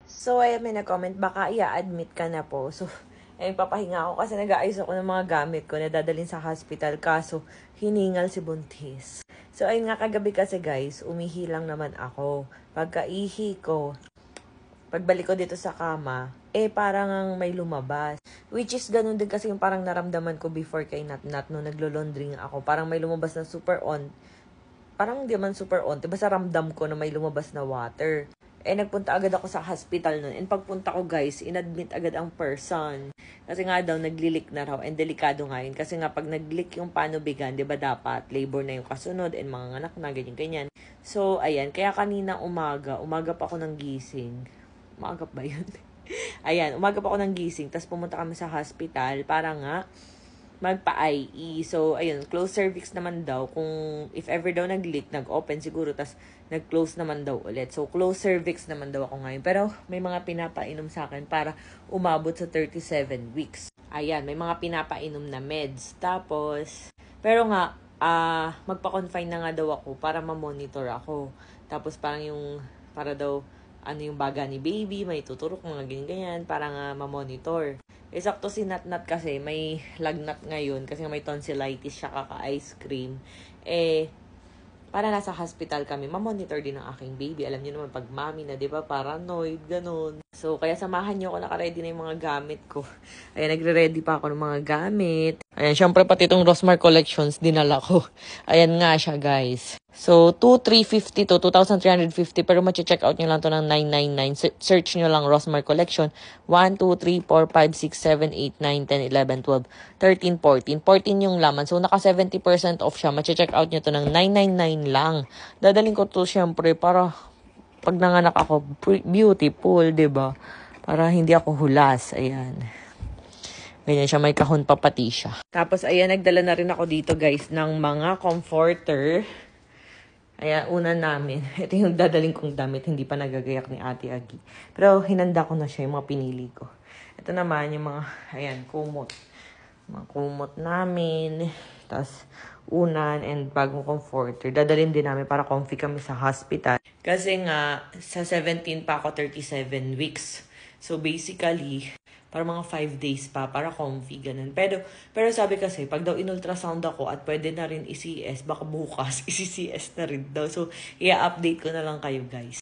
So, ayan, may nag-comment, baka i-admit ka na po. So, ayun, papahinga ako kasi nag-aayos ako ng mga gamit ko na dadalhin sa hospital. Kaso, hiningal si Buntis. So, ayun nga, kagabi kasi guys, umihi lang naman ako. Pagkaihi ko, pagbalik ko dito sa kama, parang ang may lumabas. Which is, ganun din kasi yung parang naramdaman ko before kay Nat no naglo-laundry ako. Parang may lumabas na super on. Parang hindi man super on. Basta ramdam ko na may lumabas na water. Nagpunta agad ako sa hospital nun. And pagpunta ko guys, inadmit agad ang person. Kasi nga daw, naglilik na raw. And delikado nga yun. Kasi nga, pag naglik yung panubigan, di ba dapat labor na yung kasunod and mga anak na, ganyan-ganyan. So, ayan. Kaya kanina umaga pa ako ng gising. Umaga ba yun? Ayan, umaga pa ako ng gising. Tapos pumunta kami sa hospital para nga magpa-IE. So, ayun, close cervix naman daw. Kung if ever daw nag-leak, nag-open siguro, tas nag-close naman daw ulit. So, close cervix naman daw ako ngayon. Pero, may mga pinapainom sa akin para umabot sa 37 weeks. Ayan, may mga pinapainom na meds. Tapos, pero nga, magpa-confine na nga daw ako para ma-monitor ako. Tapos, parang yung, para daw, yung baga ni baby, may tuturok, mga ganyan-ganyan, para nga ma-monitor. Sakto si Nat kasi, may lagnat ngayon kasi may tonsillitis siya kaka-ice cream. Para nasa hospital kami, ma-monitor din ang aking baby. Alam niyo naman, pag mami na, di ba, paranoid, ganun. So, kaya samahan niyo ako, naka-ready na yung mga gamit ko. Ayan, nagre-ready pa ako ng mga gamit. Ayan, syempre pati itong Rosmar Collections, dinala ko. Ayan nga siya, guys. So, 2,350 to 2,350, pero ma-check out nyo lang to ng 999. Search nyo lang Rosmar Collection. 1, 2, 3, 4, 5, 6, 7, 8, 9, 10, 11, 12, 13, 14. 14 yung laman. So, naka 70% off siya. Ma-check out nyo to ng 999 lang. Dadaling ko to syempre para pag nanganak ako, beautiful, 'di ba? Para hindi ako hulas. Ayan. Ganyan siya, may kahon pa pati siya. Tapos, ayan, nagdala na rin ako dito, guys, ng mga comforter. Ayan, una namin. Ito yung dadaling kong damit. Hindi pa nagagayak ni Ate Agi. Pero hinanda ko na siya, yung mga pinili ko. Ito naman, yung mga, ayan, kumot. Mga kumot namin. Tapos, unan and bagong comforter. Dadalhin din namin para comfy kami sa hospital. Kasi nga, sa 17 pa ako, 37 weeks. So, basically, para mga 5 days pa, para comfy, ganun. Pero sabi kasi, pag daw in-ultrasound ako at pwede na rin i-CS, baka bukas, i-CS na rin daw. So, i-update ko na lang kayo, guys.